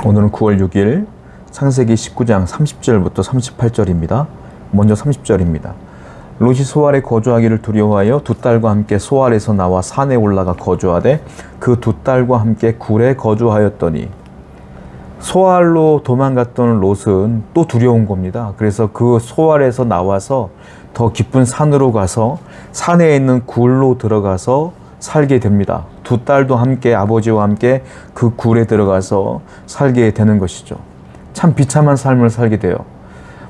오늘은 9월 6일 창세기 19장 30절부터 38절입니다. 먼저 30절입니다. 롯이 소알에 거주하기를 두려워하여 두 딸과 함께 소알에서 나와 산에 올라가 거주하되 그 두 딸과 함께 굴에 거주하였더니, 소알로 도망갔던 롯은 또 두려운 겁니다. 그래서 그 소알에서 나와서 더 깊은 산으로 가서 산에 있는 굴로 들어가서 살게 됩니다. 두 딸도 함께 아버지와 함께 그 굴에 들어가서 살게 되는 것이죠. 참 비참한 삶을 살게 돼요.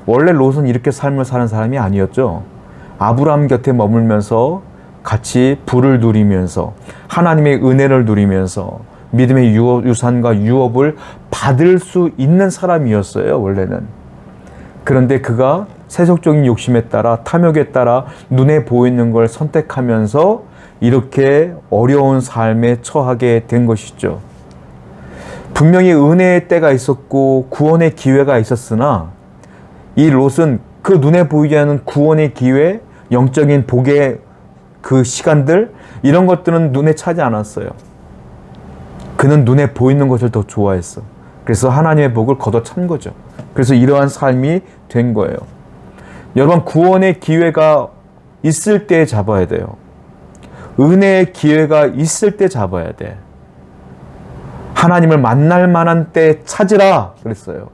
원래 롯은 이렇게 삶을 사는 사람이 아니었죠. 아브라함 곁에 머물면서 같이 부를 누리면서 하나님의 은혜를 누리면서 믿음의 유산과 유업을 받을 수 있는 사람이었어요, 원래는. 그런데 그가 세속적인 욕심에 따라, 탐욕에 따라 눈에 보이는 걸 선택하면서 이렇게 어려운 삶에 처하게 된 것이죠. 분명히 은혜의 때가 있었고 구원의 기회가 있었으나 이 롯은 그 눈에 보이지 않는 구원의 기회, 영적인 복의 그 시간들, 이런 것들은 눈에 차지 않았어요. 그는 눈에 보이는 것을 더 좋아했어. 그래서 하나님의 복을 걷어찬 거죠. 그래서 이러한 삶이 된 거예요. 여러분, 구원의 기회가 있을 때 잡아야 돼요. 은혜의 기회가 있을 때 잡아야 돼. 하나님을 만날 만한 때 찾으라 그랬어요.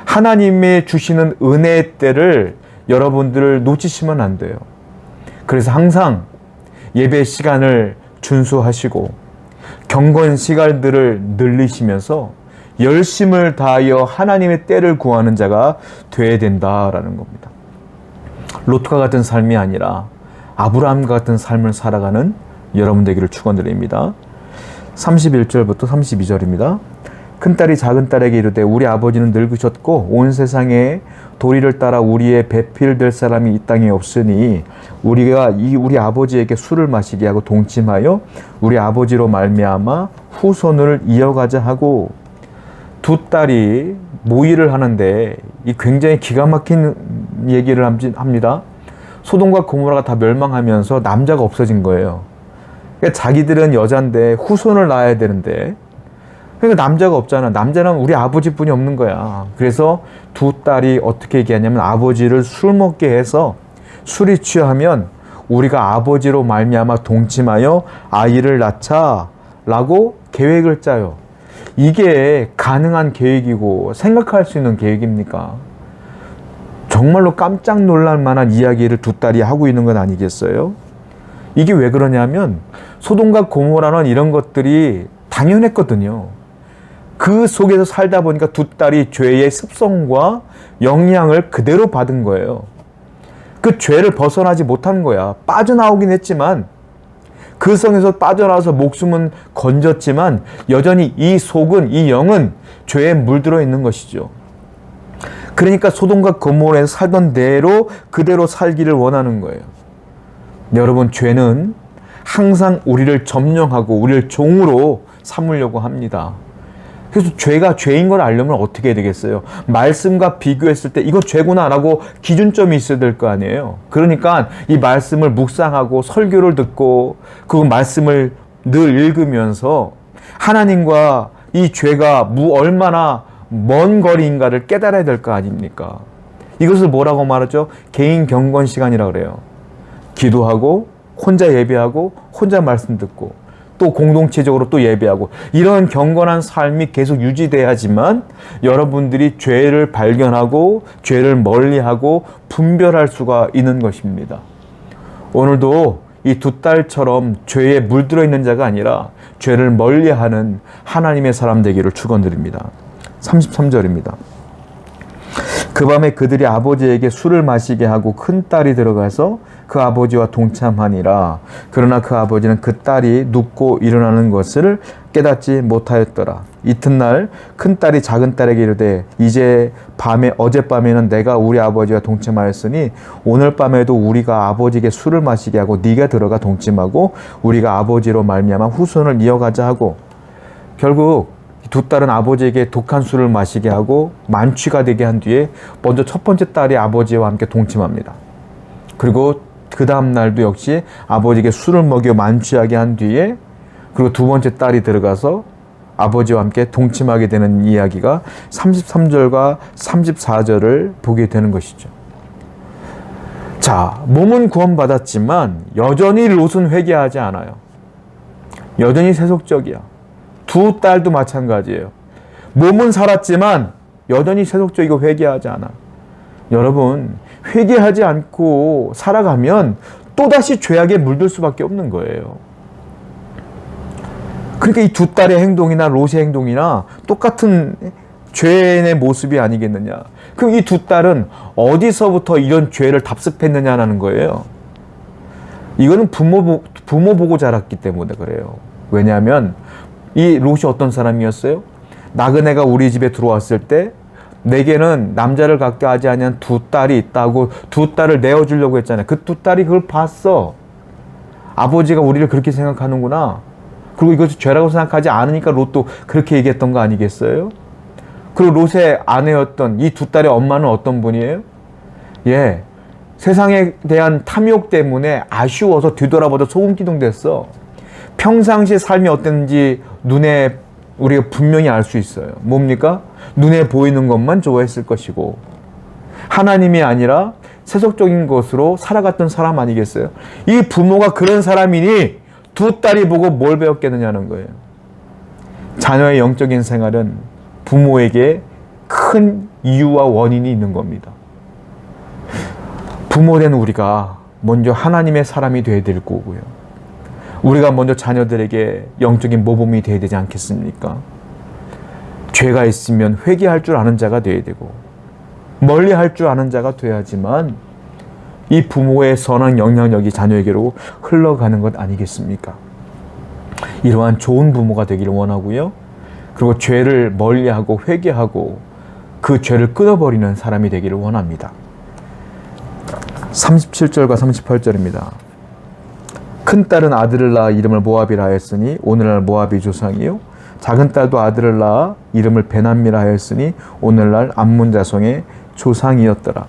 하나님의 주시는 은혜의 때를 여러분들 놓치시면 안 돼요. 그래서 항상 예배 시간을 준수하시고 경건 시간들을 늘리시면서 열심을 다하여 하나님의 때를 구하는 자가 되어야 된다라는 겁니다. 롯과 같은 삶이 아니라 아브라함과 같은 삶을 살아가는 여러분 되기를 축원드립니다. 31절부터 32절입니다. 큰딸이 작은딸에게 이르되 우리 아버지는 늙으셨고 온 세상에 도리를 따라 우리의 배필될 사람이 이 땅에 없으니 우리가 우리 아버지에게 술을 마시게 하고 동침하여 우리 아버지로 말미암아 후손을 이어가자 하고, 두 딸이 모의를 하는데 이 굉장히 기가 막힌 얘기를 합니다. 소돔과 고모라가 다 멸망하면서 남자가 없어진 거예요. 그러니까 자기들은 여잔데 후손을 낳아야 되는데, 그러니까 남자가 없잖아. 남자는 우리 아버지뿐이 없는 거야. 그래서 두 딸이 어떻게 얘기하냐면 아버지를 술 먹게 해서 술이 취하면 우리가 아버지로 말미암아 동침하여 아이를 낳자라고 계획을 짜요. 이게 가능한 계획이고 생각할 수 있는 계획입니까? 정말로 깜짝 놀랄 만한 이야기를 두 딸이 하고 있는 건 아니겠어요? 이게 왜 그러냐면 소돔과 고모라는 이런 것들이 당연했거든요. 그 속에서 살다 보니까 두 딸이 죄의 습성과 영향을 그대로 받은 거예요. 그 죄를 벗어나지 못한 거야. 빠져나오긴 했지만, 그 성에서 빠져나와서 목숨은 건졌지만 여전히 이 속은, 이 영은 죄에 물들어 있는 것이죠. 그러니까 소돔과 고모라에서 살던 대로 그대로 살기를 원하는 거예요. 여러분, 죄는 항상 우리를 점령하고 우리를 종으로 삼으려고 합니다. 그래서 죄가 죄인 걸 알려면 어떻게 해야 되겠어요? 말씀과 비교했을 때 이거 죄구나 라고 기준점이 있어야 될 거 아니에요. 그러니까 이 말씀을 묵상하고 설교를 듣고 그 말씀을 늘 읽으면서 하나님과 이 죄가 얼마나 먼 거리인가를 깨달아야 될 거 아닙니까? 이것을 뭐라고 말하죠? 개인 경건 시간이라고 그래요. 기도하고 혼자 예배하고 혼자 말씀 듣고 또 공동체적으로 또 예배하고, 이런 경건한 삶이 계속 유지돼야지만 여러분들이 죄를 발견하고 죄를 멀리하고 분별할 수가 있는 것입니다. 오늘도 이 두 딸처럼 죄에 물들어 있는 자가 아니라 죄를 멀리하는 하나님의 사람 되기를 축원드립니다. 33절입니다. 그 밤에 그들이 아버지에게 술을 마시게 하고 큰 딸이 들어가서 그 아버지와 동참하니라. 그러나 그 아버지는 그 딸이 눕고 일어나는 것을 깨닫지 못하였더라. 이튿날 큰 딸이 작은 딸에게 이르되 이제 어젯밤에는 내가 우리 아버지와 동침하였으니 오늘 밤에도 우리가 아버지에게 술을 마시게 하고 네가 들어가 동침하고 우리가 아버지로 말미암아 후손을 이어가자 하고, 결국 두 딸은 아버지에게 독한 술을 마시게 하고 만취가 되게 한 뒤에 먼저 첫 번째 딸이 아버지와 함께 동침합니다. 그리고 그 다음 날도 역시 아버지에게 술을 먹여 만취하게 한 뒤에, 그리고 두 번째 딸이 들어가서 아버지와 함께 동침하게 되는 이야기가 33절과 34절을 보게 되는 것이죠. 자, 몸은 구원받았지만 여전히 롯은 회개하지 않아요. 여전히 세속적이야. 두 딸도 마찬가지예요. 몸은 살았지만 여전히 세속적이고 회개하지 않아. 여러분, 회개하지 않고 살아가면 또다시 죄악에 물들 수밖에 없는 거예요. 그러니까 이 두 딸의 행동이나 롯의 행동이나 똑같은 죄인의 모습이 아니겠느냐. 그럼 이 두 딸은 어디서부터 이런 죄를 답습했느냐라는 거예요. 이거는 부모 보고 자랐기 때문에 그래요. 왜냐하면 이 롯이 어떤 사람이었어요? 나그네가 우리 집에 들어왔을 때 내게는 남자를 갖게 하지 아니한 두 딸이 있다고 두 딸을 내어주려고 했잖아요. 그 두 딸이 그걸 봤어. 아버지가 우리를 그렇게 생각하는구나. 그리고 이것이 죄라고 생각하지 않으니까 롯도 그렇게 얘기했던 거 아니겠어요? 그리고 롯의 아내였던 이 두 딸의 엄마는 어떤 분이에요? 예, 세상에 대한 탐욕 때문에 아쉬워서 뒤돌아보다 소금기둥 됐어. 평상시 삶이 어땠는지 눈에 우리가 분명히 알 수 있어요. 뭡니까? 눈에 보이는 것만 좋아했을 것이고 하나님이 아니라 세속적인 것으로 살아갔던 사람 아니겠어요? 이 부모가 그런 사람이니 두 딸이 보고 뭘 배웠겠느냐는 거예요. 자녀의 영적인 생활은 부모에게 큰 이유와 원인이 있는 겁니다. 부모된 우리가 먼저 하나님의 사람이 되어야 될 거고요. 우리가 먼저 자녀들에게 영적인 모범이 되어야 되지 않겠습니까? 죄가 있으면 회개할 줄 아는 자가 되어야 되고 멀리할 줄 아는 자가 되어야지만 이 부모의 선한 영향력이 자녀에게로 흘러가는 것 아니겠습니까? 이러한 좋은 부모가 되기를 원하고요. 그리고 죄를 멀리하고 회개하고 그 죄를 끊어버리는 사람이 되기를 원합니다. 37절과 38절입니다. 큰딸은 아들을 낳아 이름을 모압이라 하였으니 오늘날 모압이 조상이요. 작은 딸도 아들을 낳아 이름을 베남미라 하였으니 오늘날 암몬 자손의 조상이었더라.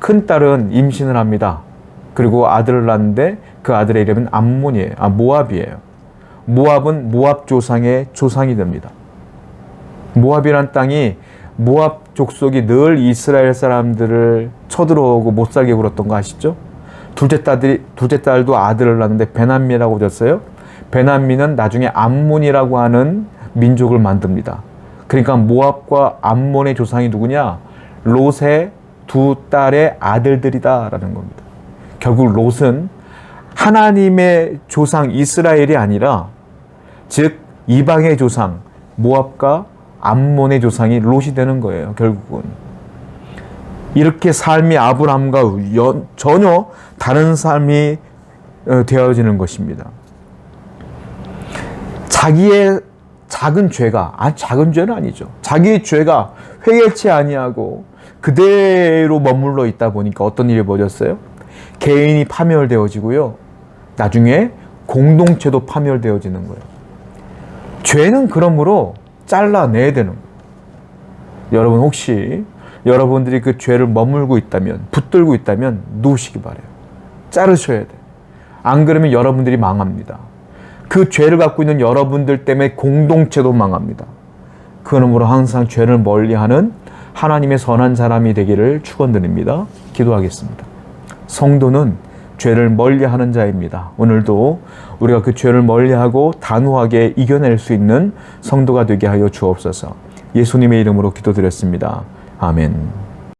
큰딸은 임신을 합니다. 그리고 아들을 낳는데 그 아들의 이름은 암몬이에요. 모압이에요. 모압은 모압 조상의 조상이 됩니다. 모압이란 땅이 모압 족속이 늘 이스라엘 사람들을 쳐들어오고 못 살게 굴었던 거 아시죠? 둘째 딸도 아들을 낳는데 베남미라고 졌어요. 베남미는 나중에 암몬이라고 하는 민족을 만듭니다. 그러니까 모압과 암몬의 조상이 누구냐? 롯의 두 딸의 아들들이다라는 겁니다. 결국 롯은 하나님의 조상 이스라엘이 아니라 즉 이방의 조상 모압과 암몬의 조상이 롯이 되는 거예요. 결국은 이렇게 삶이 아브라함과 전혀 다른 삶이 되어지는 것입니다. 자기의 작은 죄가 작은 죄는 아니죠. 자기의 죄가 회개치 아니하고 그대로 머물러 있다 보니까 어떤 일이 벌어졌어요? 개인이 파멸되어지고요. 나중에 공동체도 파멸되어지는 거예요. 죄는 그러므로 잘라내야 되는 거예요. 여러분 혹시 여러분들이 그 죄를 머물고 있다면, 붙들고 있다면 놓으시기 바라요. 자르셔야 돼요. 안 그러면 여러분들이 망합니다. 그 죄를 갖고 있는 여러분들 때문에 공동체도 망합니다. 그러므로 항상 죄를 멀리하는 하나님의 선한 사람이 되기를 축원드립니다. 기도하겠습니다. 성도는 죄를 멀리하는 자입니다. 오늘도 우리가 그 죄를 멀리하고 단호하게 이겨낼 수 있는 성도가 되게 하여 주옵소서. 예수님의 이름으로 기도드렸습니다. 아멘.